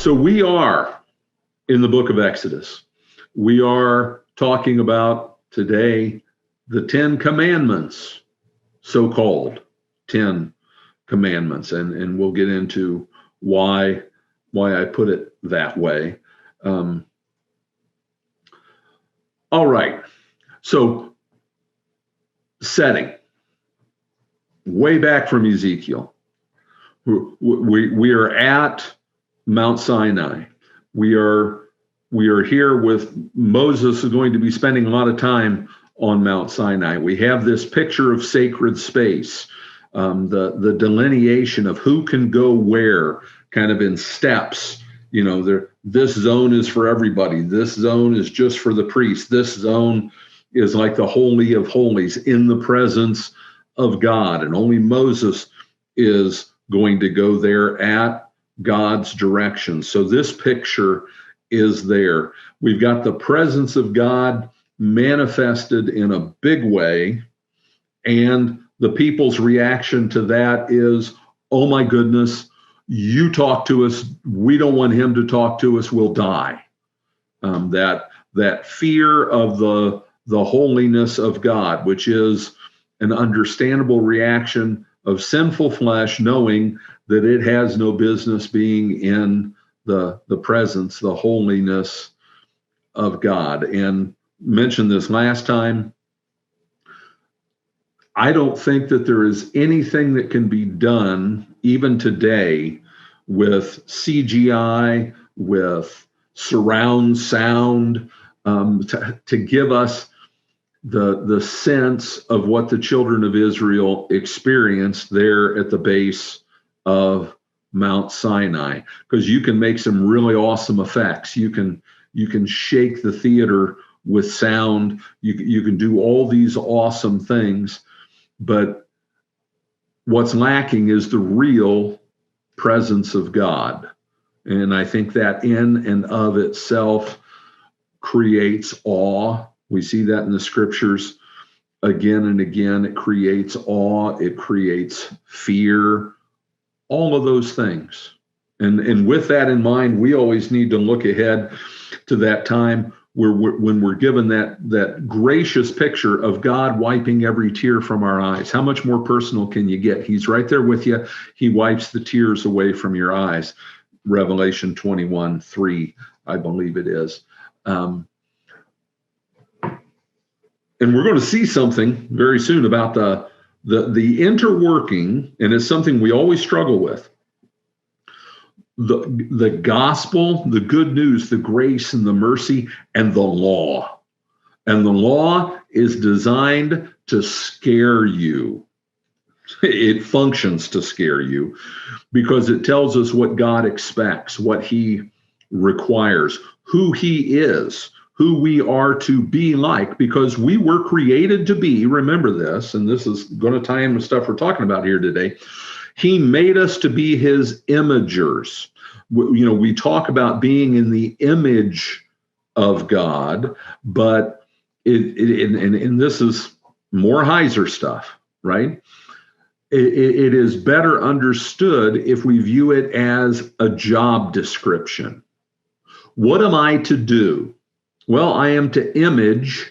So we are in the book of Exodus. We are talking about today the 10 commandments, so-called 10 commandments, and we'll get into why I put it that way. All right, so setting way back from Ezekiel. We are at Mount Sinai. We are here with Moses, is going to be spending a lot of time on Mount Sinai. We have this picture of sacred space, the delineation of who can go where, kind of in steps. You know, this zone is for everybody. This zone is just for the priest. This zone is like the Holy of Holies in the presence of God. And only Moses is going to go there at God's direction. So this picture is there. We've got the presence of God manifested in a big way. And the people's reaction to that is, oh my goodness, you talk to us. We don't want him to talk to us. We'll die. That fear of the holiness of God, which is an understandable reaction of sinful flesh, knowing that it has no business being in the presence, the holiness of God. And mentioned this last time, I don't think that there is anything that can be done, even today, with CGI, with surround sound, to give us the sense of what the children of Israel experienced there at the base of Mount Sinai. Because you can make some really awesome effects. You can shake the theater with sound. You can do all these awesome things. But what's lacking is the real presence of God. And I think that in and of itself creates awe. We see that in the scriptures again and again. It creates awe. It creates fear, all of those things. And with that in mind, we always need to look ahead to that time when we're given that gracious picture of God wiping every tear from our eyes. How much more personal can you get? He's right there with you. He wipes the tears away from your eyes. Revelation 21:3, I believe it is. And we're going to see something very soon about the interworking, and it's something we always struggle with. The gospel, the good news, the grace and the mercy, and the law. And the law is designed to scare you. It functions to scare you because it tells us what God expects, what he requires, who he is, who we are to be like, because we were created to be, remember this, and this is going to tie in with stuff we're talking about here today. He made us to be his imagers. You know, we talk about being in the image of God, but and this is more Heiser stuff, right? It is better understood if we view it as a job description. What am I to do? Well, I am to image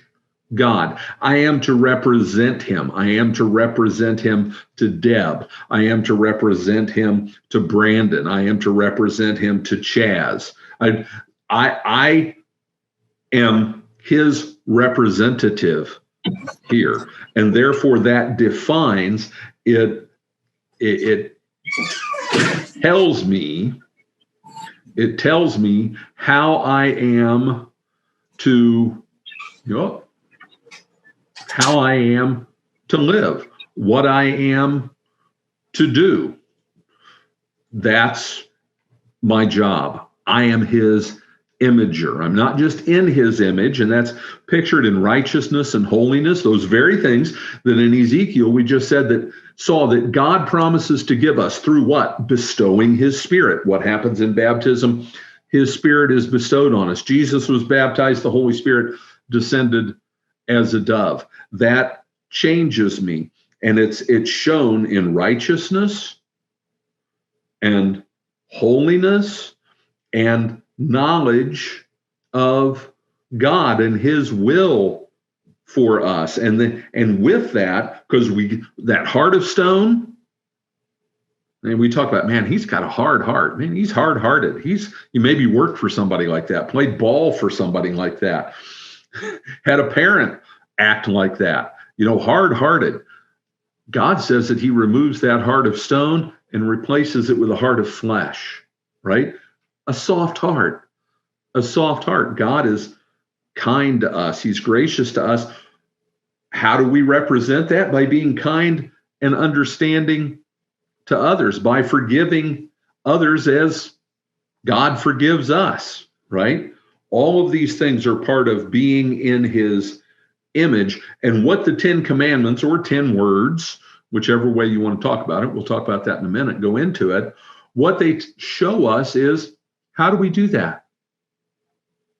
God. I am to represent him. I am to represent him to Deb. I am to represent him to Brandon. I am to represent him to Chaz. I am his representative here. And therefore that defines it. It tells me how I am to, how I am to live, what I am to do. That's my job. I am his imager. I'm not just in his image, and that's pictured in righteousness and holiness, those very things that in Ezekiel we just said that God promises to give us through what? Bestowing his spirit. What happens in baptism? His spirit is bestowed on us. Jesus was baptized, the Holy Spirit descended as a dove. That changes me, and it's shown in righteousness and holiness and knowledge of God and his will for us. And with that, because that heart of stone, and we talk about, man, he's got a hard heart. Man, he's hard-hearted. He maybe worked for somebody like that, played ball for somebody like that, had a parent act like that, hard-hearted. God says that he removes that heart of stone and replaces it with a heart of flesh, right? A soft heart. God is kind to us. He's gracious to us. How do we represent that? By being kind and understanding to others, by forgiving others as God forgives us, right? All of these things are part of being in his image. And what the 10 commandments, or 10 words, whichever way you want to talk about it, we'll talk about that in a minute, go into it. What they show us is, how do we do that?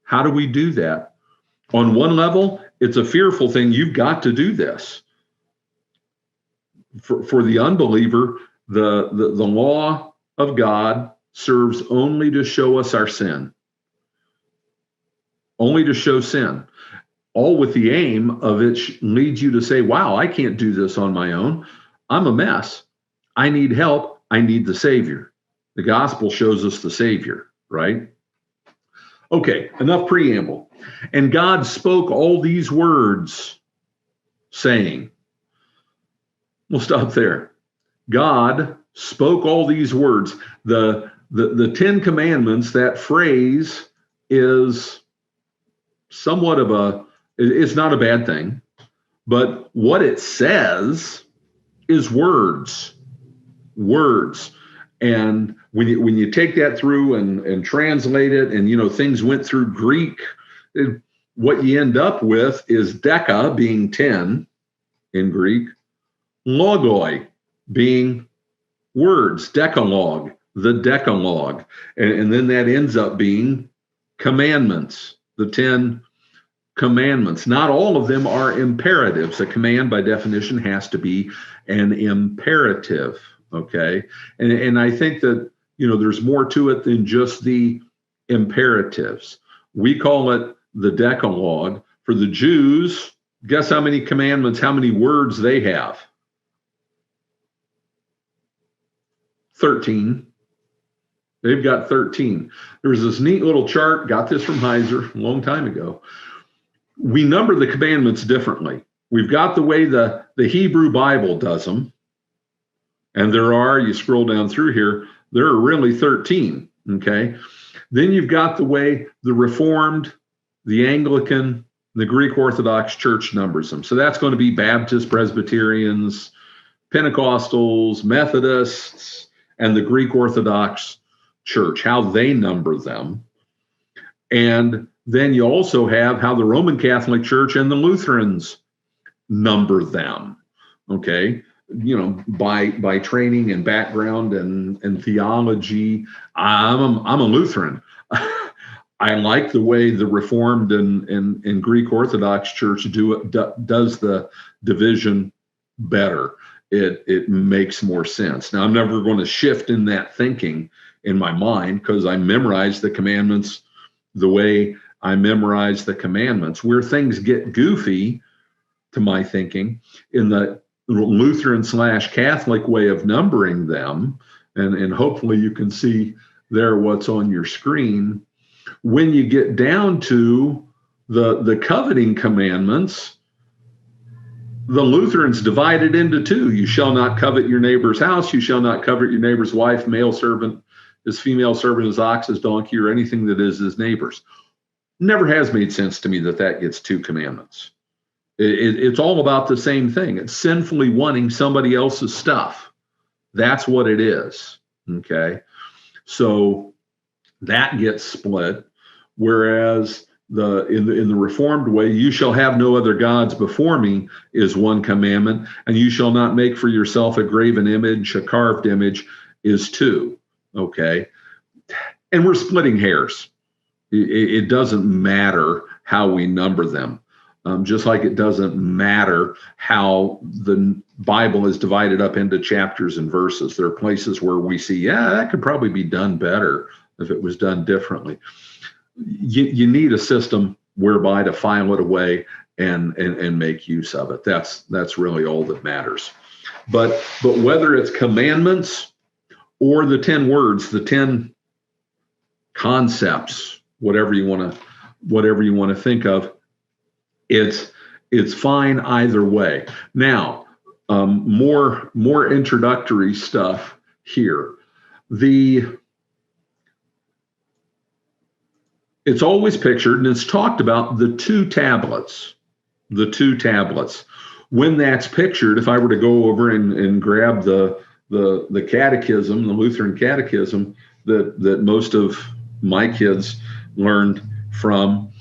How do we do that? On one level, it's a fearful thing. You've got to do this. For the unbeliever, the law of God serves only to show us our sin. Only to show sin. All with the aim of it leads you to say, wow, I can't do this on my own. I'm a mess. I need help. I need the Savior. The gospel shows us the Savior, right? Okay, enough preamble. And God spoke all these words, saying, we'll stop there. God spoke all these words. The 10 commandments, that phrase is somewhat it's not a bad thing, but what it says is words. And when you take that through and translate it, and things went through Greek, what you end up with is deca being 10 in Greek, logoi being words, decalogue, the Decalogue, and then that ends up being commandments, the 10 commandments. Not all of them are imperatives. A command by definition has to be an imperative. Okay. And I think that, there's more to it than just the imperatives. We call it the Decalogue. For the Jews, guess how many commandments, how many words they have? 13. They've got 13. There's this neat little chart, got this from Heiser a long time ago. We number the commandments differently. We've got the way the Hebrew Bible does them. And you scroll down through here, there are really 13, okay? Then you've got the way the Reformed, the Anglican, the Greek Orthodox Church numbers them. So that's going to be Baptists, Presbyterians, Pentecostals, Methodists, and the Greek Orthodox Church, how they number them. And then you also have how the Roman Catholic Church and the Lutherans number them, okay? By training and background and theology. I'm a Lutheran. I like the way the Reformed and Greek Orthodox Church does the division better. It makes more sense. Now, I'm never going to shift in that thinking in my mind, because I memorized the commandments the way I memorized the commandments. Where things get goofy, to my thinking, in the Lutheran / Catholic way of numbering them, and hopefully you can see there what's on your screen. When you get down to the coveting commandments, the Lutherans divided into two. You shall not covet your neighbor's house. You shall not covet your neighbor's wife, male servant, his female servant, his ox, his donkey, or anything that is his neighbor's. Never has made sense to me that gets 2 commandments. It's all about the same thing. It's sinfully wanting somebody else's stuff. That's what it is. Okay. So that gets split. Whereas in the Reformed way, you shall have no other gods before me is 1 commandment, and you shall not make for yourself a graven image, a carved image is 2. Okay. And we're splitting hairs. It doesn't matter how we number them. Just like it doesn't matter how the Bible is divided up into chapters and verses. There are places where we see, that could probably be done better if it was done differently. You need a system whereby to file it away and make use of it. That's really all that matters. But whether it's commandments or the 10 words, the 10 concepts, whatever you want to think of, it's fine either way. Now, more introductory stuff here. It's always pictured and it's talked about the two tablets. When that's pictured, if I were to go over and grab the catechism, the Lutheran catechism that most of my kids learned from,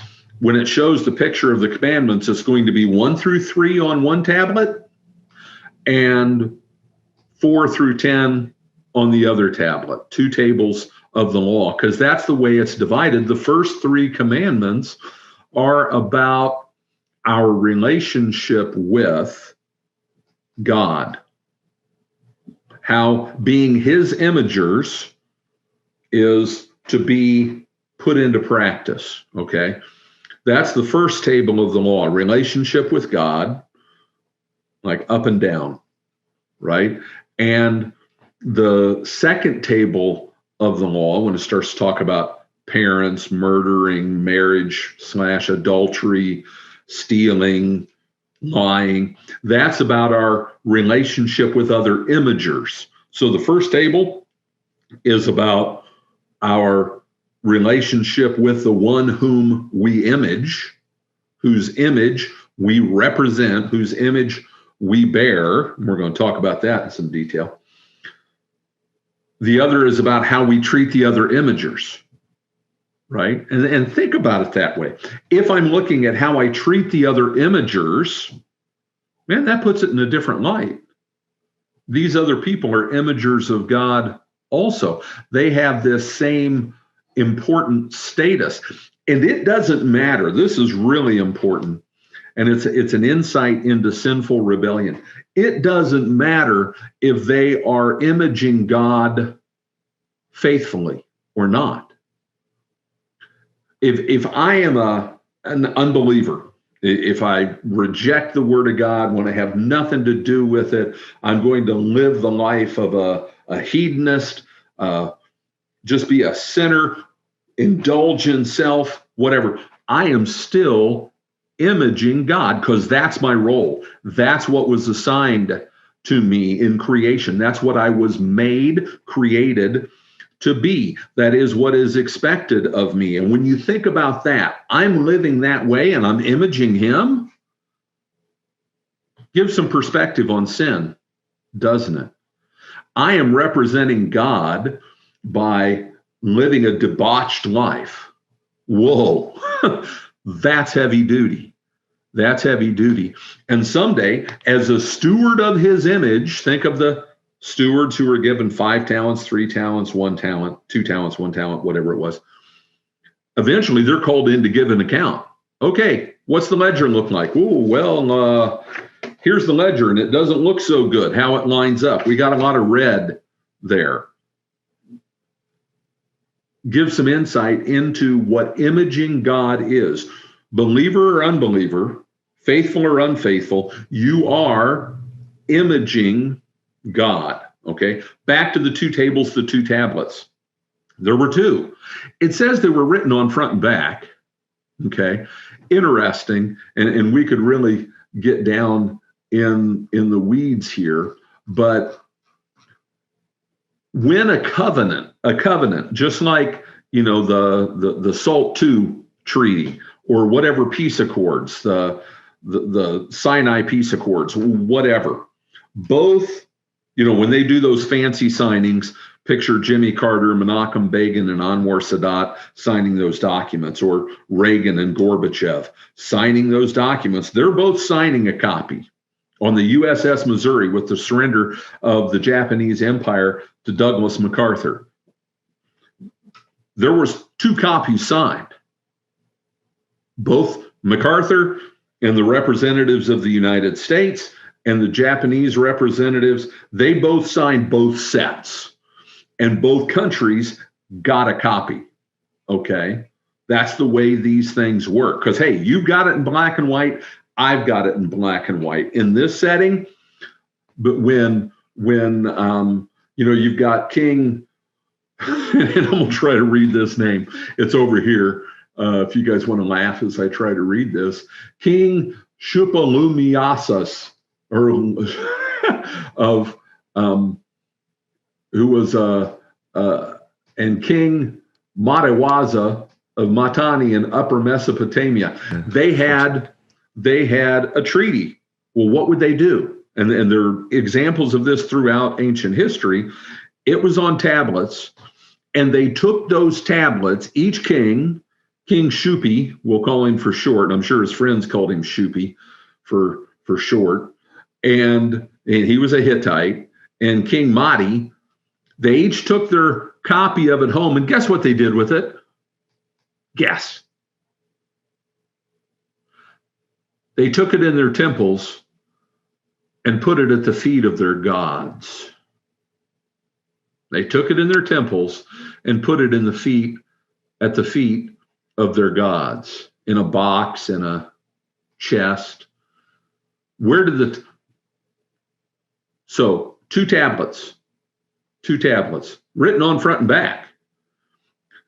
when it shows the picture of the commandments, it's going to be 1 through 3 on one tablet and 4 through 10 on the other tablet, 2 tables of the law, because that's the way it's divided. The first 3 commandments are about our relationship with God, how being his imagers is to be put into practice, okay? That's the first table of the law, relationship with God, like up and down, right? And the second table of the law, when it starts to talk about parents, murdering, marriage / adultery, stealing, lying, that's about our relationship with other imagers. So the first table is about our relationship with the one whom we image, whose image we represent, whose image we bear. We're going to talk about that in some detail. The other is about how we treat the other imagers, right? And think about it that way. If I'm looking at how I treat the other imagers, man, that puts it in a different light. These other people are imagers of God also. They have this same important status. And it doesn't matter. This is really important. And it's an insight into sinful rebellion. It doesn't matter if they are imaging God faithfully or not. If I am an unbeliever, if I reject the word of God, want to have nothing to do with it, I'm going to live the life of a hedonist, just be a sinner, indulge in self, whatever. I am still imaging God because that's my role. That's what was assigned to me in creation. That's what I was created to be. That is what is expected of me. And when you think about that, I'm living that way and I'm imaging him. Gives some perspective on sin, doesn't it? I am representing God by living a debauched life. Whoa, that's heavy duty. That's heavy duty. And someday, as a steward of his image, think of the stewards who were given 5 talents, 3 talents, 1 talent, 2 talents, 1 talent, whatever it was. Eventually, they're called in to give an account. Okay, what's the ledger look like? Oh, well, here's the ledger, and it doesn't look so good how it lines up. We got a lot of red there. Give some insight into what imaging God is. Believer or unbeliever, faithful or unfaithful, you are imaging God, okay? Back to the 2 tables, the 2 tablets. There were 2. It says they were written on front and back, okay? Interesting, and we could really get down in the weeds here, but when a covenant, just like, you know, the SALT II treaty or whatever peace accords, the Sinai peace accords, whatever, both, you know, when they do those fancy signings, picture Jimmy Carter, Menachem Begin, and Anwar Sadat signing those documents, or Reagan and Gorbachev signing those documents. They're both signing a copy on the USS Missouri with the surrender of the Japanese Empire to Douglas MacArthur. There was 2 copies signed. Both MacArthur and the representatives of the United States and the Japanese representatives, they both signed both sets. And both countries got a copy. Okay. That's the way these things work. Because, hey, you've got it in black and white. I've got it in black and white. In this setting, but when you've got King, and I'm going to try to read this name. It's over here. If you guys want to laugh as I try to read this. King Shupolumiasas, or of who was and King Matawaza of Matani in Upper Mesopotamia. They had a treaty. Well, what would they do? And there are examples of this throughout ancient history. It was on tablets, and they took those tablets, each king, King Shupi, we'll call him for short. I'm sure his friends called him Shupi for short. And he was a Hittite. And King Madi, they each took their copy of it home. And guess what they did with it? Guess. They took it in their temples and put it at the feet of their gods. They took it in their temples and put it at the feet of their gods, in a box, in a chest. So two tablets written on front and back.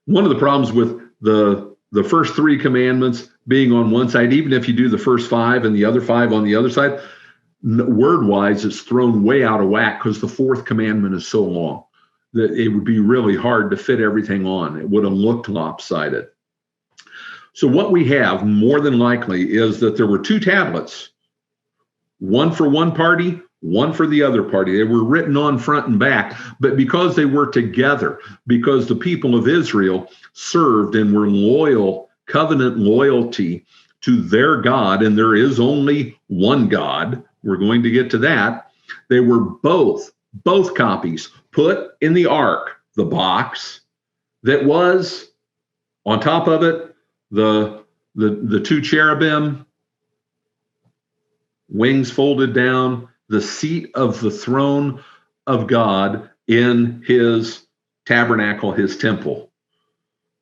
One of the problems with the first three commandments being on one side, even if you do the first five and the other five on the other side, word-wise, it's thrown way out of whack because the fourth commandment is so long that it would be really hard to fit everything on. It would have looked lopsided. So what we have more than likely is that there were two tablets, one for one party, one for the other party. They were written on front and back, but because they were together, because the people of Israel served and were loyal, covenant loyalty to their God, and there is only one God, we're going to get to that, they were both copies put in the ark, the box that was on top of it, the two cherubim, wings folded down, the seat of the throne of God in his tabernacle, his temple.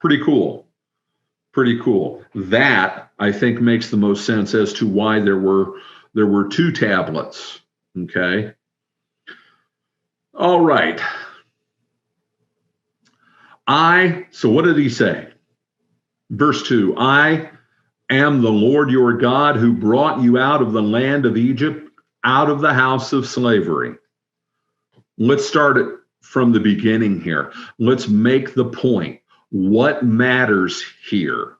Pretty cool. That, I think, makes the most sense as to why there were two tablets. Okay. All right. So what did he say? Verse 2, I am the Lord your God who brought you out of the land of Egypt, out of the house of slavery. Let's start it from the beginning here. Let's make the point. What matters here?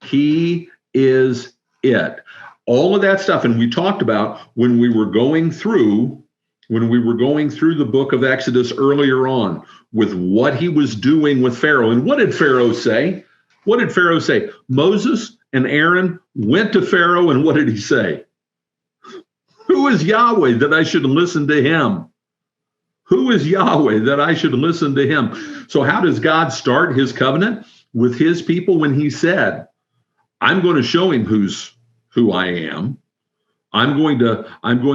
He is it. All of that stuff, and we talked about when we were going through the book of Exodus earlier on with what he was doing with Pharaoh. And what did Pharaoh say? Moses and Aaron went to Pharaoh, and what did he say? Who is Yahweh that I should listen to him? Who is Yahweh that I should listen to him? So how does God start his covenant with his people when he said, I'm going to show him who I am. I'm going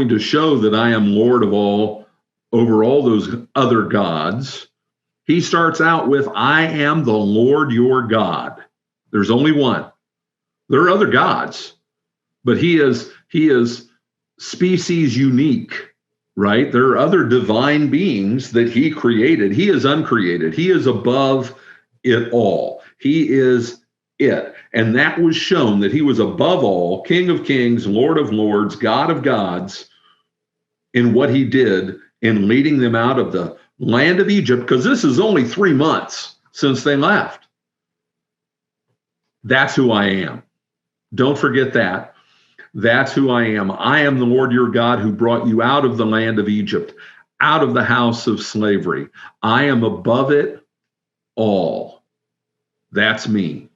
to show that I am Lord of all, over all those other gods. He starts out with, I am the Lord your God. There's only one. There are other gods, but he is species unique, right? There are other divine beings that he created. He is uncreated. He is above it all. He is it. And that was shown that he was above all, King of kings, Lord of lords, God of gods, in what he did in leading them out of the land of Egypt, because this is only 3 months since they left. That's who I am. Don't forget that. That's who I am. I am the Lord your God who brought you out of the land of Egypt, out of the house of slavery. I am above it all. That's me.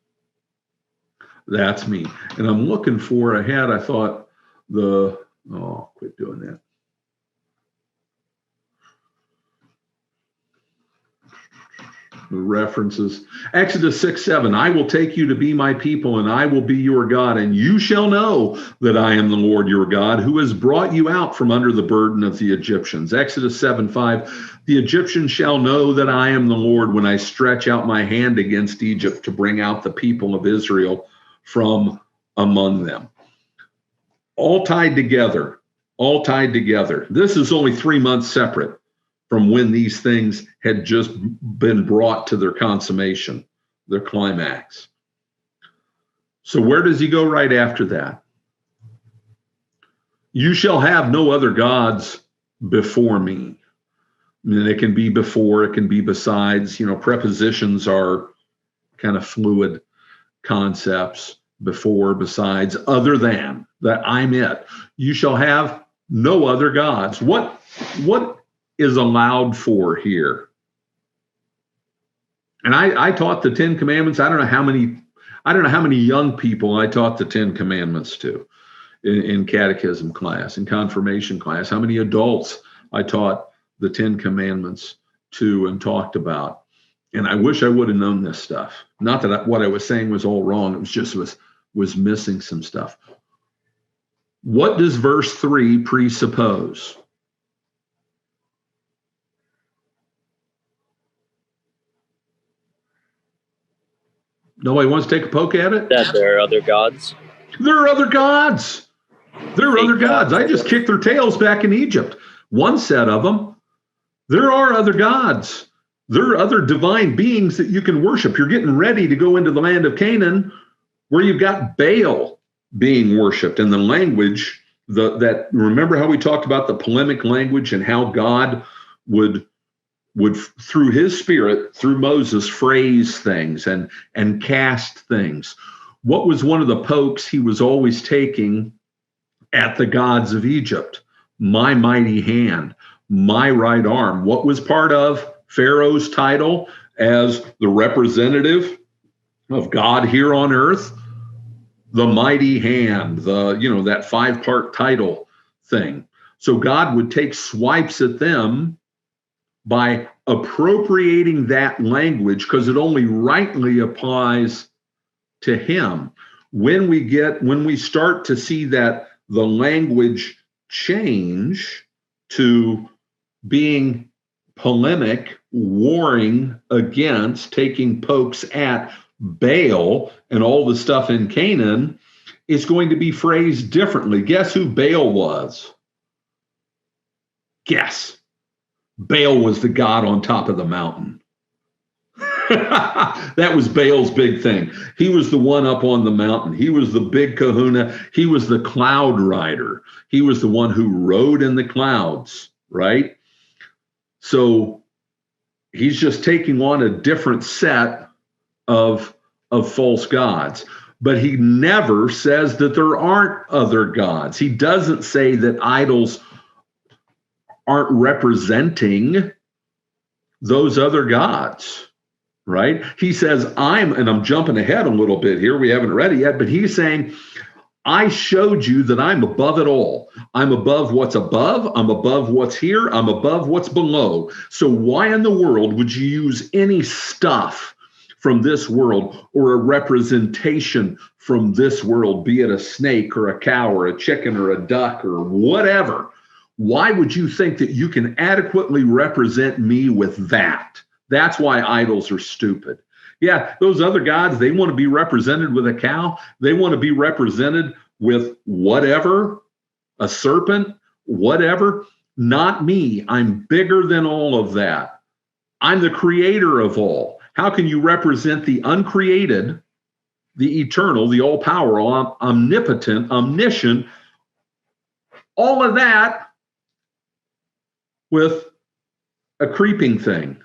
That's me. And I'm looking for ahead. I thought quit doing that. references. Exodus 6:7, I will take you to be my people, and I will be your God, and you shall know that I am the Lord your God, who has brought you out from under the burden of the Egyptians. Exodus 7:5, the Egyptians shall know that I am the Lord when I stretch out my hand against Egypt to bring out the people of Israel from among them. All tied together, all tied together. This is only 3 months separate from when these things had just been brought to their consummation, their climax. So where does he go right after that? You shall have no other gods before me. And it can be before, it can be besides. Prepositions are kind of fluid concepts. Before, besides, other than, that I'm it. You shall have no other gods. What is allowed for here? And I taught the 10 Commandments. I don't know how many young people I taught the 10 Commandments to in catechism class, in confirmation class. How many adults I taught the 10 Commandments to and talked about. And I wish I would have known this stuff. Not that what I was saying was all wrong. It was just was missing some stuff. What does verse 3 presuppose? Nobody wants to take a poke at it? That there are other gods. There are other gods. There are other gods. I just kicked their tails back in Egypt. One set of them. There are other gods. There are other divine beings that you can worship. You're getting ready to go into the land of Canaan, where you've got Baal being worshipped, and the language that remember how we talked about the polemic language and how God would through his spirit, through Moses, phrase things and cast things. What was one of the pokes he was always taking at the gods of Egypt? My mighty hand, my right arm. What was part of Pharaoh's title as the representative of God here on earth? The mighty hand, that 5-part title thing. So God would take swipes at them by appropriating that language, because it only rightly applies to him. When we start to see that the language change to being polemic, warring against, taking pokes at Baal and all the stuff in Canaan, is going to be phrased differently. Guess who Baal was? Guess. Baal was the god on top of the mountain. That was Baal's big thing. He was the one up on the mountain. He was the big kahuna. He was the cloud rider. He was the one who rode in the clouds, right? So he's just taking on a different set of false gods. But he never says that there aren't other gods. He doesn't say that idols aren't representing those other gods, right? He says, and I'm jumping ahead a little bit here, we haven't read it yet, but he's saying, I showed you that I'm above it all. I'm above what's above. I'm above what's here. I'm above what's below. So why in the world would you use any stuff from this world or a representation from this world, be it a snake or a cow or a chicken or a duck or whatever? Why would you think that you can adequately represent me with that? That's why idols are stupid. Yeah, those other gods, they want to be represented with a cow. They want to be represented with whatever, a serpent, whatever. Not me. I'm bigger than all of that. I'm the creator of all. How can you represent the uncreated, the eternal, the all-powerful, omnipotent, omniscient, all of that with a creeping thing,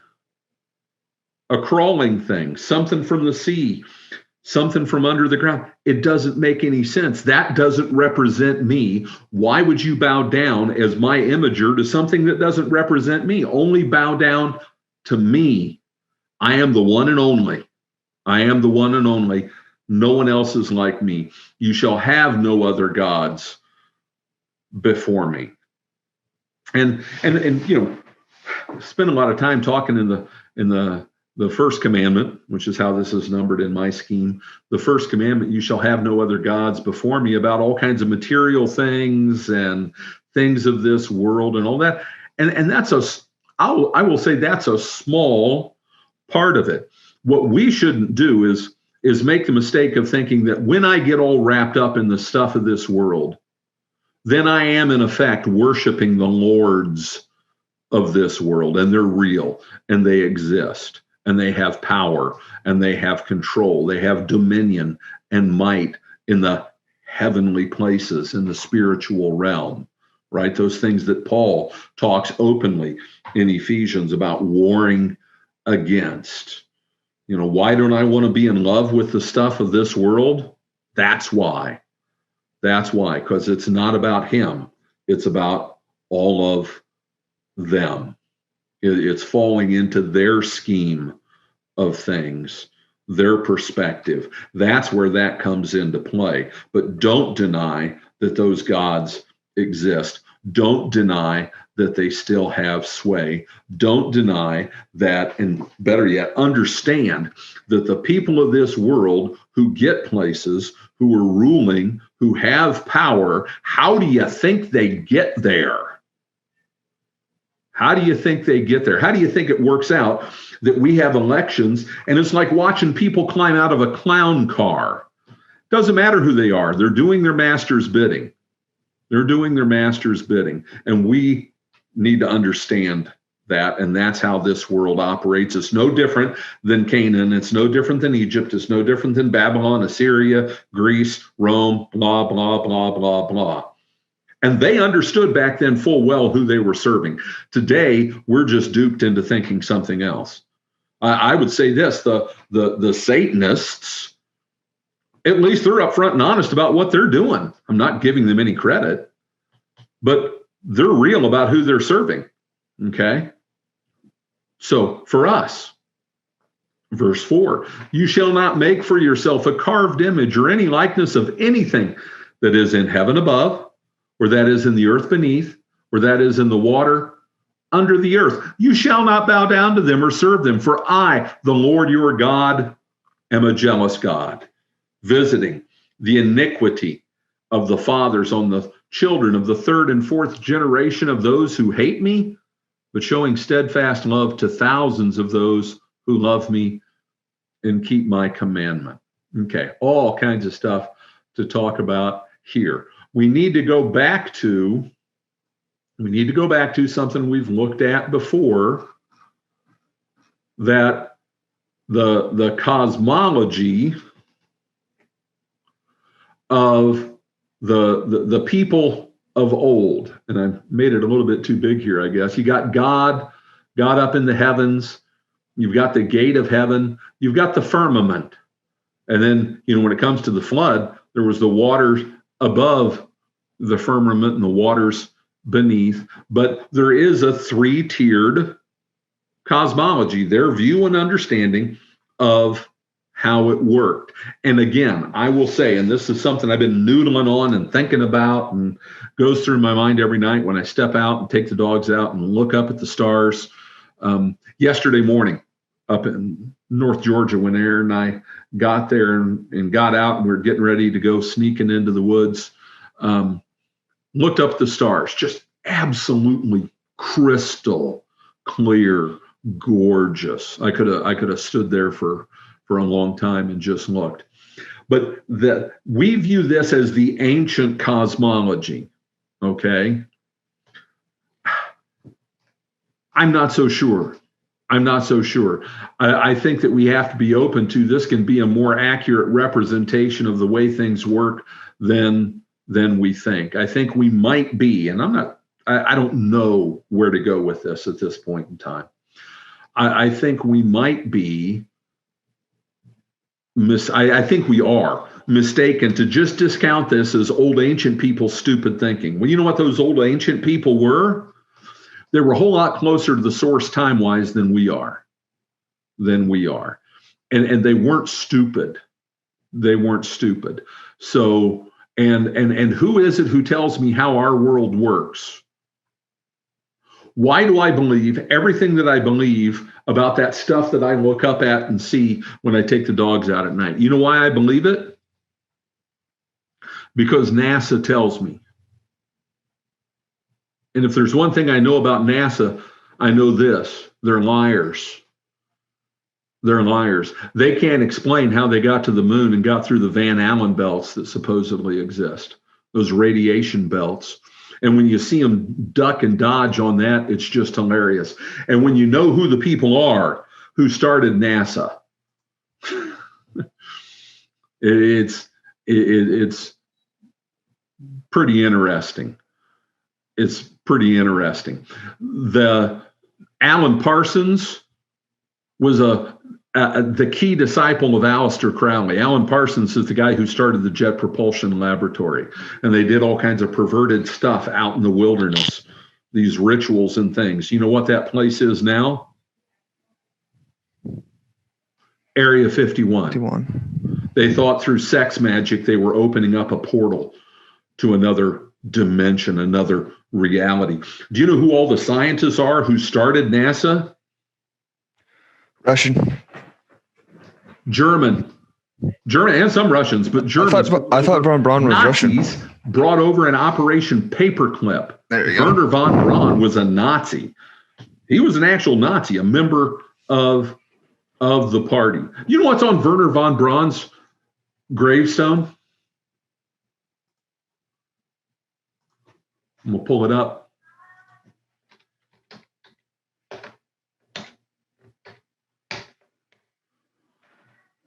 a crawling thing, something from the sea, something from under the ground? It doesn't make any sense. That doesn't represent me. Why would you bow down as my imager to something that doesn't represent me? Only bow down to me. I am the one and only. I am the one and only. No one else is like me. You shall have no other gods before me. And spend a lot of time talking in the The first commandment, which is how this is numbered in my scheme, the first commandment, you shall have no other gods before me, about all kinds of material things and things of this world and all that. And that's I will say that's a small part of it. What we shouldn't do is make the mistake of thinking that when I get all wrapped up in the stuff of this world, then I am in effect worshiping the lords of this world, and they're real and they exist and they have power and they have control. They have dominion and might in the heavenly places, in the spiritual realm, right? Those things that Paul talks openly in Ephesians about warring against. You know, why don't I want to be in love with the stuff of this world? That's why. That's why, because it's not about him. It's about all of them. It's falling into their scheme of things, their perspective. That's where that comes into play. But don't deny that those gods exist. Don't deny that they still have sway. Don't deny that, and better yet, understand that the people of this world who get places, who are ruling, who have power, how do you think they get there? How do you think they get there? How do you think it works out that we have elections and it's like watching people climb out of a clown car? Doesn't matter who they are. They're doing their master's bidding. They're doing their master's bidding. And we need to understand that. And that's how this world operates. It's no different than Canaan. It's no different than Egypt. It's no different than Babylon, Assyria, Greece, Rome, blah, blah, blah, blah, blah. And they understood back then full well who they were serving. Today, we're just duped into thinking something else. I would say this, the Satanists, at least they're upfront and honest about what they're doing. I'm not giving them any credit, but they're real about who they're serving, okay? So for us, verse 4, you shall not make for yourself a carved image or any likeness of anything that is in heaven above, or that is in the earth beneath, or that is in the water under the earth. You shall not bow down to them or serve them, for I, the Lord your God, am a jealous God, visiting the iniquity of the fathers on the children of the third and fourth generation of those who hate me, but showing steadfast love to thousands of those who love me and keep my commandment. Okay, all kinds of stuff to talk about here. We need to go back to something we've looked at before, that the cosmology of the people of old. And I made it a little bit too big here, I guess. You got God up in the heavens. You've got the gate of heaven. You've got the firmament. And then, when it comes to the flood, there was the waters above the firmament and the waters beneath. But there is a three-tiered cosmology, their view and understanding of how it worked. And again, I will say, and this is something I've been noodling on and thinking about and goes through my mind every night when I step out and take the dogs out and look up at the stars. Yesterday morning up in North Georgia, when Aaron and I got there and got out and we were getting ready to go sneaking into the woods, looked up at the stars, just absolutely crystal clear, gorgeous. I could have stood there for a long time and just looked. But we view this as the ancient cosmology, okay? I'm not so sure. I think that we have to be open to this can be a more accurate representation of the way things work than we think. I think we might be, and I don't know where to go with this at this point in time. I think we might be, I think we are mistaken to just discount this as old ancient people's stupid thinking. Well, you know what those old ancient people were? They were a whole lot closer to the source time-wise than we are. And they weren't stupid. So, and who is it who tells me how our world works? why do I believe everything that I believe about that stuff that I look up at and see when I take the dogs out at night? You know why I believe it? Because NASA tells me. And if there's one thing I know about NASA, I know this: they're liars. They're liars. They can't explain how they got to the moon and got through the Van Allen belts that supposedly exist, those radiation belts. And when you see them duck and dodge on that, it's just hilarious. And when you know who the people are who started NASA, it's pretty interesting. It's pretty interesting. The Alan Parsons was the key disciple of Aleister Crowley. Alan Parsons is the guy who started the Jet Propulsion Laboratory, and they did all kinds of perverted stuff out in the wilderness, these rituals and things. You know what that place is now? Area 51. They thought through sex magic they were opening up a portal to another dimension, another reality. Do you know who all the scientists are who started NASA? Russian. German, and some Russians, but Germans. I thought von Braun was Nazis Russian. Brought over an Operation Paperclip. There you go. Wernher von Braun was a Nazi. He was an actual Nazi, a member of the party. You know what's on Wernher von Braun's gravestone? I'm gonna pull it up.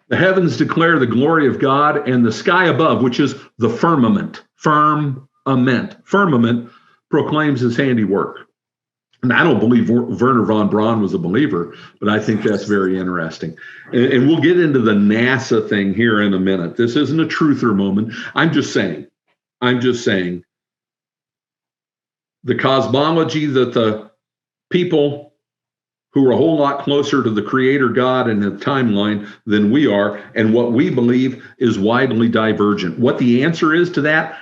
The heavens declare the glory of God, and the sky above, which is the firmament, proclaims his handiwork. And I don't believe Wernher von Braun was a believer, but I think that's very interesting. And we'll get into the NASA thing here in a minute. This isn't a truther moment. I'm just saying the cosmology that the people who are a whole lot closer to the Creator God and the timeline than we are, and what we believe is widely divergent. What the answer is to that,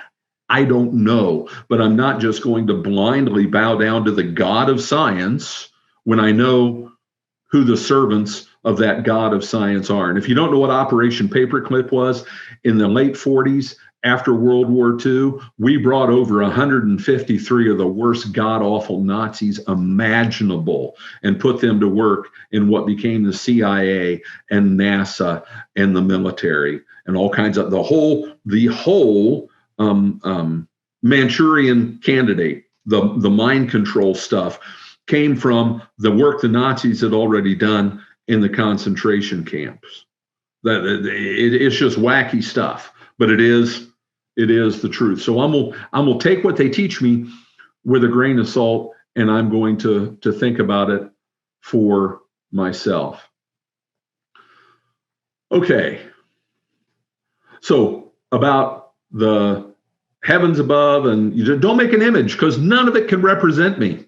I don't know, but I'm not just going to blindly bow down to the God of science when I know who the servants of that God of science are. And if you don't know what Operation Paperclip was, in the late 40s, after World War II, we brought over 153 of the worst god-awful Nazis imaginable and put them to work in what became the CIA and NASA and the military and all kinds of the whole Manchurian Candidate, the mind control stuff came from the work the Nazis had already done in the concentration camps. It's just wacky stuff, but it is the truth. So I'm gonna take what they teach me with a grain of salt, and I'm going to think about it for myself. Okay. So about the heavens above, and you don't make an image because none of it can represent me.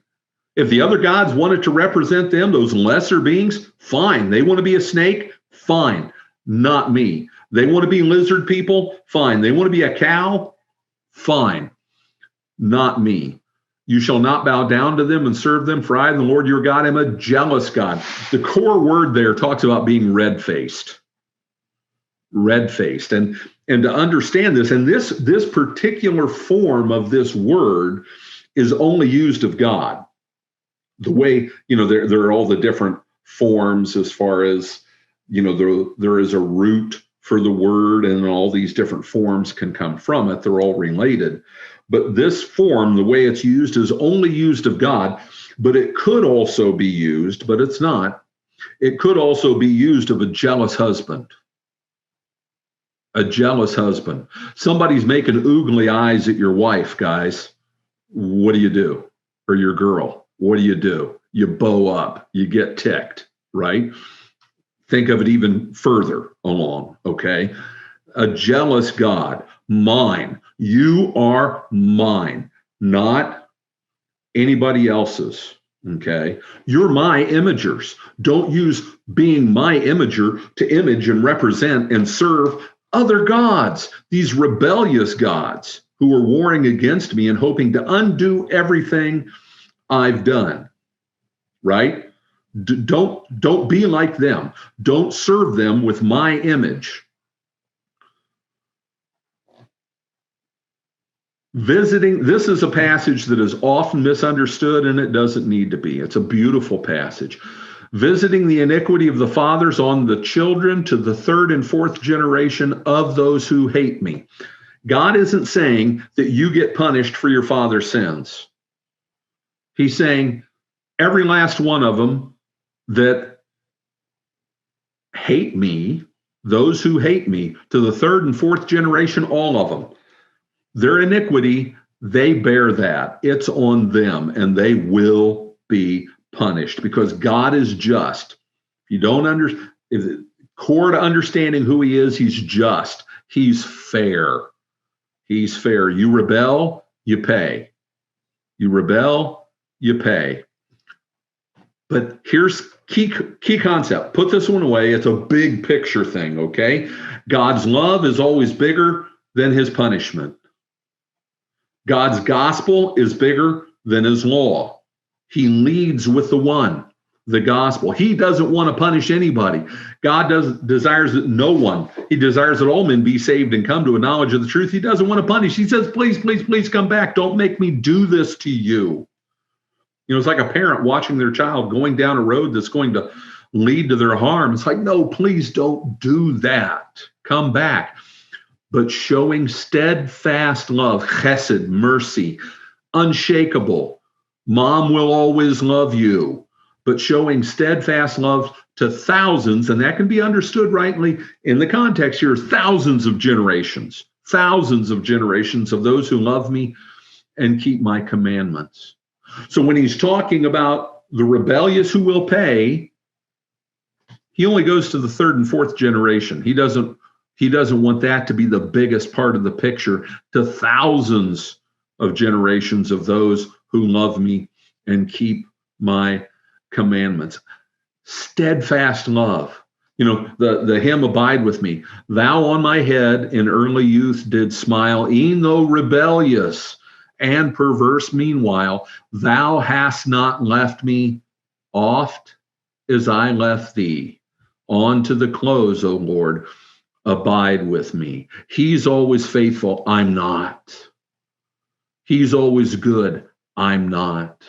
If the other gods wanted to represent them, those lesser beings, fine. They want to be a snake, fine. Not me. They want to be lizard people, fine. They want to be a cow, fine. Not me. You shall not bow down to them and serve them, for I, the Lord your God, am a jealous God. The core word there talks about being red-faced. Red-faced. And to understand this, and this particular form of this word is only used of God. The way, there are all the different forms as far as, there is a root for the word, and all these different forms can come from it. They're all related. But this form, the way it's used, is only used of God, but it could also be used, but it's not. It could also be used of a jealous husband. A jealous husband. Somebody's making oogly eyes at your wife, guys. What do you do? Or your girl? What do? You bow up. You get ticked, right? Think of it even further along, okay? A jealous God, mine. You are mine, not anybody else's, okay? You're my imagers. Don't use being my imager to image and represent and serve other gods, these rebellious gods who are warring against me and hoping to undo everything I've done, right? Don't be like them. Don't serve them with my image. Visiting, this is a passage that is often misunderstood, and it doesn't need to be. It's a beautiful passage. Visiting the iniquity of the fathers on the children to the third and fourth generation of those who hate me. God isn't saying that you get punished for your father's sins. He's saying every last one of them that hate me, those who hate me, to the third and fourth generation, all of them, their iniquity, they bear that. It's on them, and they will be punished because God is just. If you don't understand, if the core to understanding who he is, he's just. He's fair. He's fair. You rebel, you pay. You rebel, you pay. But here's key concept. Put this one away. It's a big picture thing, okay? God's love is always bigger than his punishment. God's gospel is bigger than his law. He leads with the one, the gospel. He doesn't want to punish anybody. God desires that no one, he desires that all men be saved and come to a knowledge of the truth. He doesn't want to punish. He says, please, please, please come back. Don't make me do this to you. You know, it's like a parent watching their child going down a road that's going to lead to their harm. It's like, no, please don't do that. Come back. But showing steadfast love, chesed, mercy, unshakable. Mom will always love you. But showing steadfast love to thousands, and that can be understood rightly in the context here, thousands of generations of those who love me and keep my commandments. So when he's talking about the rebellious who will pay, he only goes to the third and fourth generation. He doesn't want that to be the biggest part of the picture, to thousands of generations of those who love me and keep my commandments. Steadfast love. You know, the hymn, Abide With Me. Thou on my head in early youth did smile, e'en though rebellious and perverse meanwhile, thou hast not left me oft as I left thee. On to the close, O Lord, abide with me. He's always faithful, I'm not. He's always good, I'm not.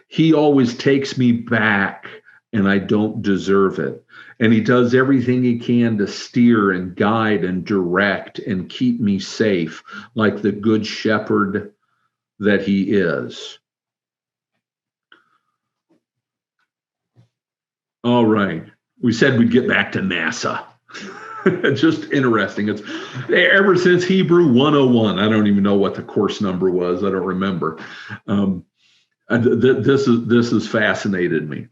He always takes me back, and I don't deserve it. And he does everything he can to steer and guide and direct and keep me safe, like the good shepherd that he is. All right. We said we'd get back to NASA. Just interesting. It's ever since Hebrew 101. I don't even know what the course number was. I don't remember. This has fascinated me.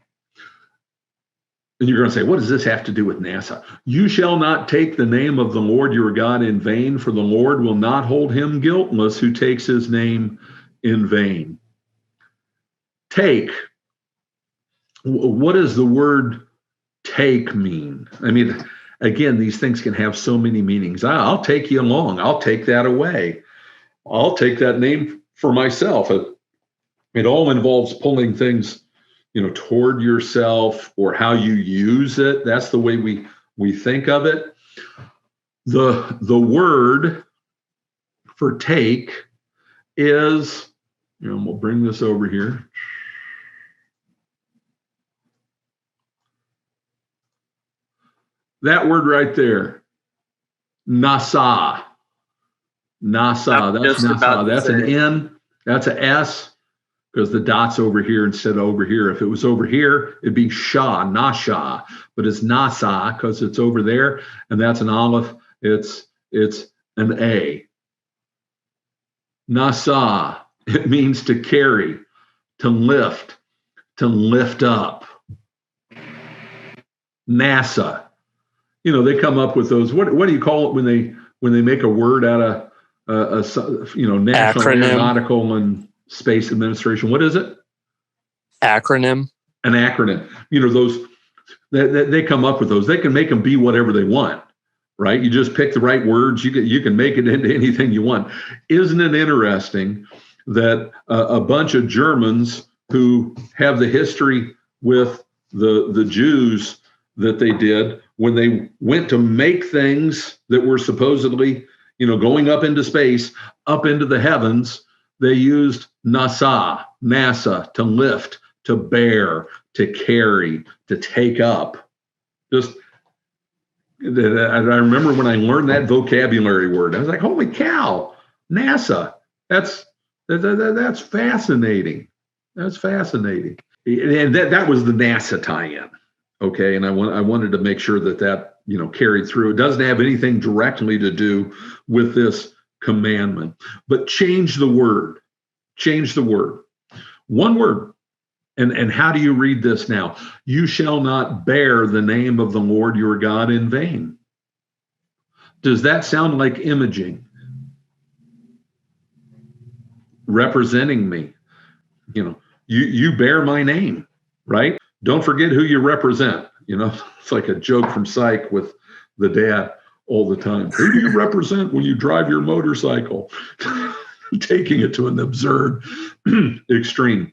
And you're going to say, what does this have to do with NASA? You shall not take the name of the Lord your God in vain, for the Lord will not hold him guiltless who takes his name in vain. Take. What does the word take mean? I mean, again, these things can have so many meanings. I'll take you along. I'll take that away. I'll take that name for myself. It all involves pulling things, you know, toward yourself or how you use it. That's the way we think of it. The word for take is, you know, we'll bring this over here. That word right there, nasa. Nasa, that's nasa. That's an N, that's an S, because the dot's over here instead of over here. If it was over here, it'd be sha, nasha, but it's nasa because it's over there, and that's an aleph, it's an A. Nasa, it means to carry, to lift up. NASA. You know, they come up with those. What do you call it when they make a word out of National Acronym. Aeronautical and Space Administration? What is it? Acronym. An acronym. You know, those they come up with those. They can make them be whatever they want, right? You just pick the right words. You can make it into anything you want. Isn't it interesting that a bunch of Germans who have the history with the Jews that they did when they went to make things that were supposedly, going up into space, up into the heavens. They used NASA, to lift, to bear, to carry, to take up. Just, I remember when I learned that vocabulary word, I was like, holy cow, NASA. That's fascinating. That's fascinating. And that was the NASA tie-in. Okay. And I wanted to make sure that carried through. It doesn't have anything directly to do with this commandment, but change the word. One word. And how do you read this now? You shall not bear the name of the Lord your God in vain. Does that sound like imaging? Representing me. You bear my name, right? Don't forget who you represent. It's like a joke from Psych with the dad all the time. Who do you represent when you drive your motorcycle? Taking it to an absurd extreme.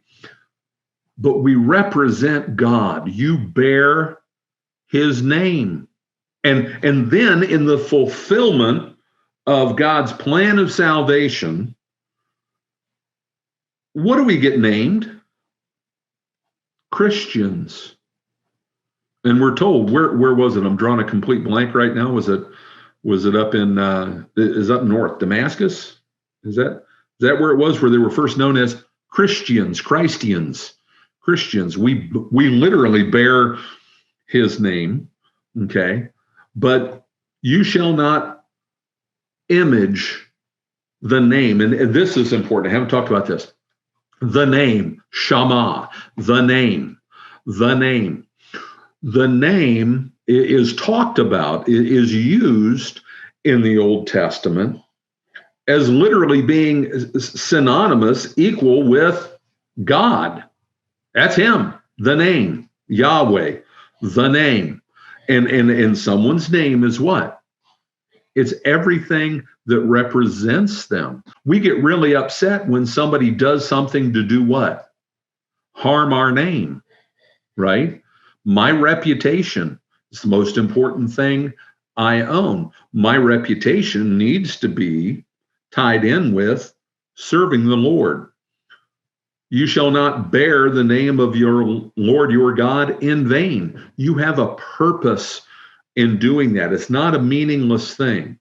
But we represent God. You bear his name. And then in the fulfillment of God's plan of salvation, what do we get named? Christians. And we're told, where was it? I'm drawing a complete blank right now. Was it up in up north, Damascus? Is that where it was, where they were first known as Christians? We literally bear his name. Okay. But you shall not image the name. And this is important. I haven't talked about this. The name, Shama, the name. The name is talked about, is used in the Old Testament as literally being synonymous, equal with God. That's him, the name, Yahweh, the name. And someone's name is what? It's everything that represents them. We get really upset when somebody does something to do what? Harm our name, right? My reputation is the most important thing I own. My reputation needs to be tied in with serving the Lord. You shall not bear the name of your Lord your God in vain. You have a purpose in doing that. It's not a meaningless thing.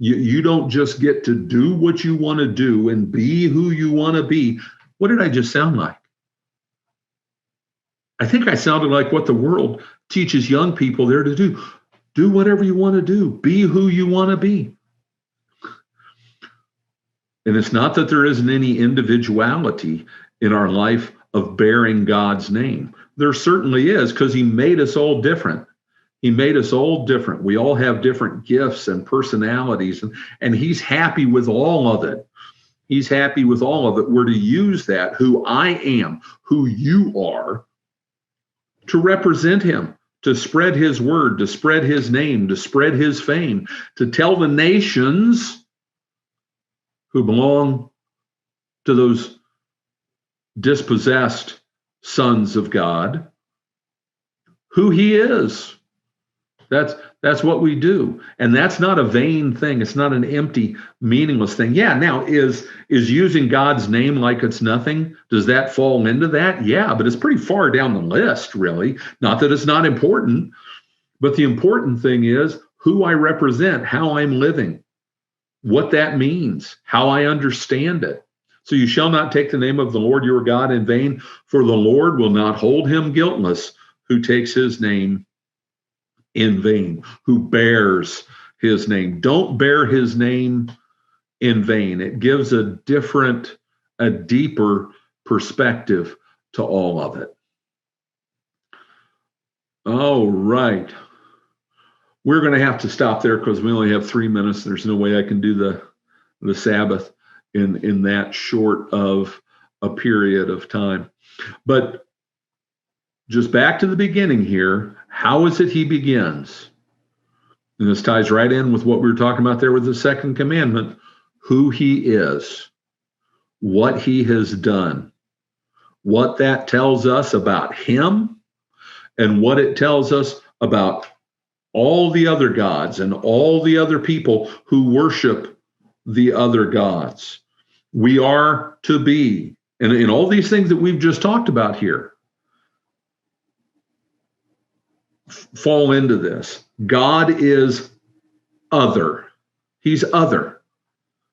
You don't just get to do what you want to do and be who you want to be. What did I just sound like? I think I sounded like what the world teaches young people there to do. Do whatever you want to do. Be who you want to be. And it's not that there isn't any individuality in our life of bearing God's name. There certainly is, because he made us all different. He made us all different. We all have different gifts and personalities, and he's happy with all of it. He's happy with all of it. We're to use that, who I am, who you are, to represent him, to spread his word, to spread his name, to spread his fame, to tell the nations who belong to those dispossessed sons of God who he is. That's what we do. And that's not a vain thing. It's not an empty, meaningless thing. Yeah, now is using God's name like it's nothing, does that fall into that? Yeah, but it's pretty far down the list, really. Not that it's not important, but the important thing is who I represent, how I'm living, what that means, how I understand it. So you shall not take the name of the Lord your God in vain, for the Lord will not hold him guiltless who takes his name in vain, who bears his name. Don't bear his name in vain. It gives a deeper perspective to all of it. All right. We're going to have to stop there because we only have 3 minutes. There's no way I can do the Sabbath in that short of a period of time. But just back to the beginning here, how is it he begins? And this ties right in with what we were talking about there with the second commandment, who he is, what he has done, what that tells us about him and what it tells us about all the other gods and all the other people who worship the other gods. We are to be, and in all these things that we've just talked about here, fall into this. God is other. He's other.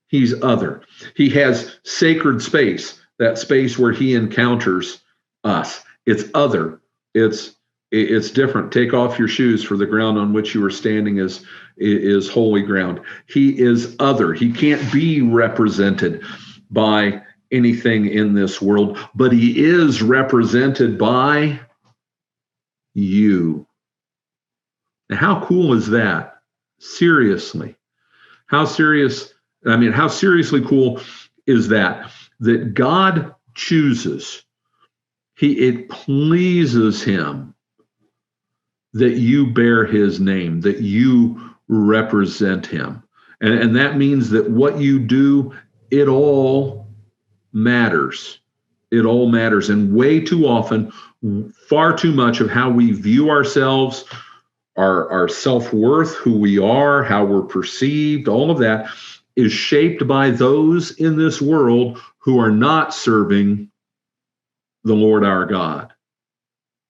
He's other. He has sacred space, that space where he encounters us. It's other. It's different. Take off your shoes, for the ground on which you are standing is holy ground. He is other. He can't be represented by anything in this world, but he is represented by you. Now, how cool is that? Seriously. How seriously cool is that? That God chooses, it pleases him that you bear his name, that you represent him. And that means that what you do, it all matters. It all matters. And way too often, far too much of how we view ourselves, our self-worth, who we are, how we're perceived, all of that is shaped by those in this world who are not serving the Lord our God.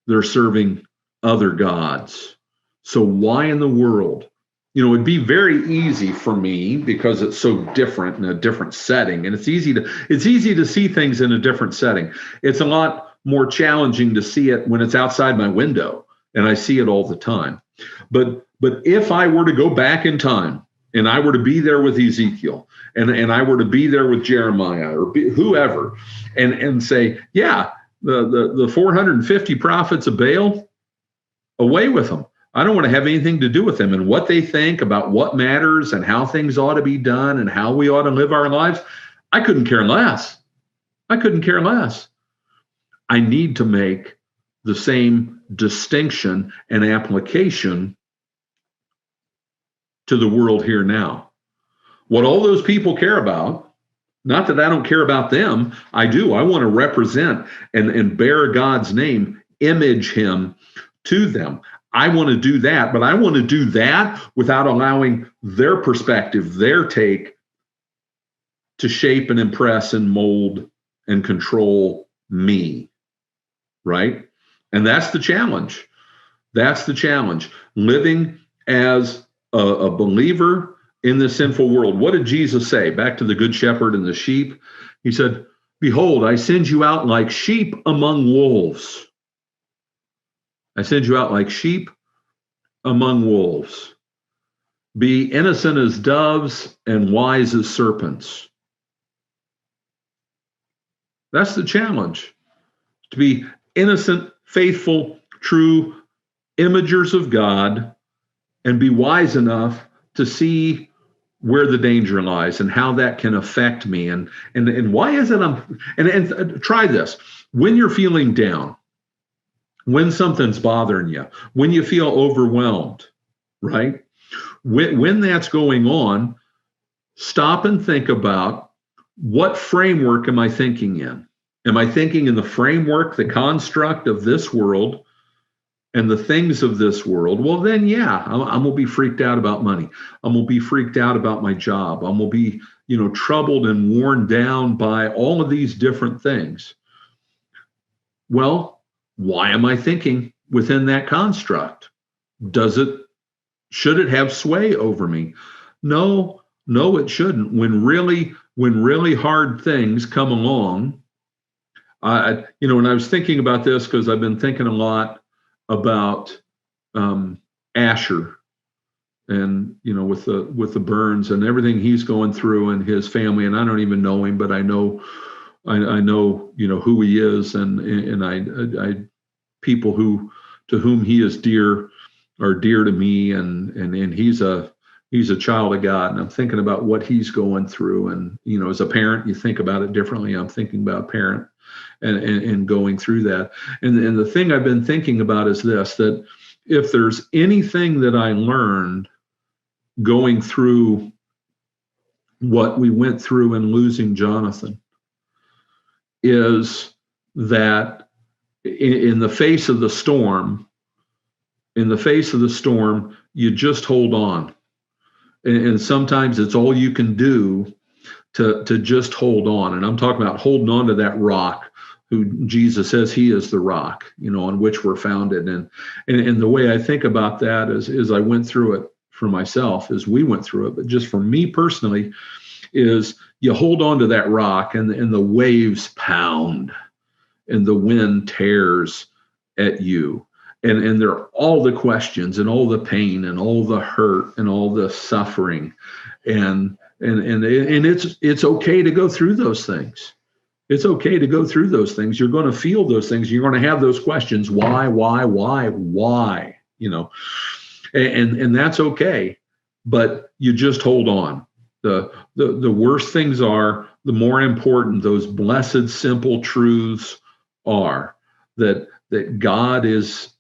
They're serving other gods. So why in the world? It'd be very easy for me, because it's so different in a different setting, and it's easy to see things in a different setting. It's a lot more challenging to see it when it's outside my window, and I see it all the time. But if I were to go back in time, and I were to be there with Ezekiel, and I were to be there with Jeremiah or whoever, and say, yeah, the 450 prophets of Baal, away with them. I don't want to have anything to do with them and what they think about what matters and how things ought to be done and how we ought to live our lives. I couldn't care less. I couldn't care less. I need to make the same distinction and application to the world here now. What all those people care about, not that I don't care about them, I do. I want to represent and bear God's name, image him to them. I want to do that, but I want to do that without allowing their perspective, their take, to shape and impress and mold and control me, right? And that's the challenge. That's the challenge. Living as a believer in this sinful world. What did Jesus say? Back to the good shepherd and the sheep. He said, behold, I send you out like sheep among wolves. I send you out like sheep among wolves. Be innocent as doves and wise as serpents. That's the challenge. To be innocent, faithful, true imagers of God, and be wise enough to see where the danger lies and how that can affect me. And why is it and try this. When you're feeling down, when something's bothering you, when you feel overwhelmed, right? When that's going on, stop and think about, what framework am I thinking in? Am I thinking in the framework, the construct of this world and the things of this world? Well, then, yeah, I'm going to be freaked out about money. I'm going to be freaked out about my job. I'm going to be, troubled and worn down by all of these different things. Well, why am I thinking within that construct? Should it have sway over me? No, it shouldn't. When really hard things come along, when I was thinking about this, because I've been thinking a lot about Asher, and with the burns and everything he's going through and his family, and I don't even know him, but I know who he is, and I people to whom he is dear are dear to me, and he's a child of God, and I'm thinking about what he's going through, and as a parent you think about it differently. I'm thinking about parent and going through that, and the thing I've been thinking about is this, that if there's anything that I learned going through what we went through in losing Jonathan, is that in the face of the storm, you just hold on. And sometimes it's all you can do to just hold on. And I'm talking about holding on to that rock, who Jesus says he is the rock, on which we're founded. And the way I think about that is I went through it for myself, as we went through it, but just for me personally, is you hold on to that rock, and the waves pound and the wind tears at you. And there are all the questions and all the pain and all the hurt and all the suffering. And it's okay to go through those things. It's okay to go through those things. You're going to feel those things. You're going to have those questions. Why? And that's okay. But you just hold on. The worse things are, the more important those blessed, simple truths are, that God is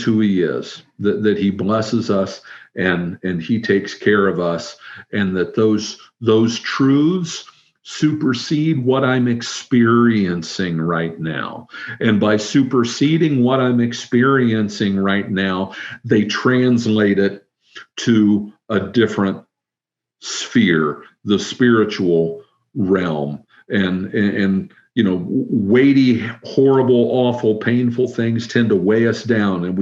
who he is, that he blesses us and he takes care of us, and that those truths supersede what I'm experiencing right now. And by superseding what I'm experiencing right now, they translate it to a different sphere, the spiritual realm. And weighty, horrible, awful, painful things tend to weigh us down, and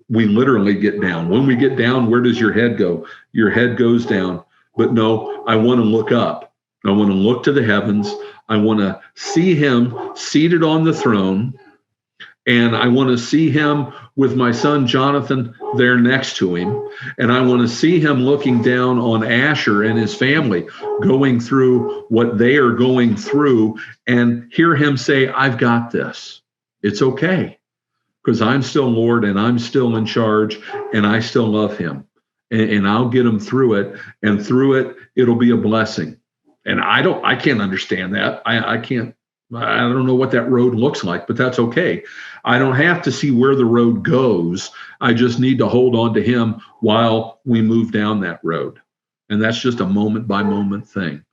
we literally get down. When we get down, where does your head go? Your head goes down. But no, I want to look up. I want to look to the heavens. I want to see him seated on the throne. And I want to see him with my son Jonathan there next to him. And I want to see him looking down on Asher and his family, going through what they are going through, and hear him say, I've got this. It's okay, because I'm still Lord, and I'm still in charge, and I still love him. And I'll get him through it. And through it, it'll be a blessing. And I can't understand that. I don't know what that road looks like, but that's okay. I don't have to see where the road goes. I just need to hold on to him while we move down that road. And that's just a moment by moment thing.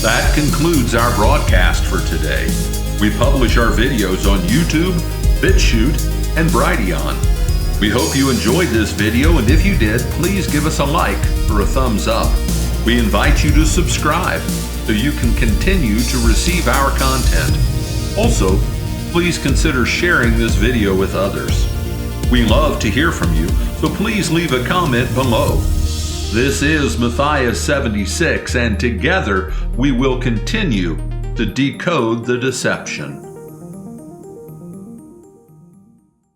That concludes our broadcast for today. We publish our videos on YouTube, BitChute, and Brighteon. We hope you enjoyed this video, and if you did, please give us a like or a thumbs up. We invite you to subscribe so you can continue to receive our content. Also, please consider sharing this video with others. We love to hear from you, so please leave a comment below. This is Matthias 76, and together we will continue to decode the deception.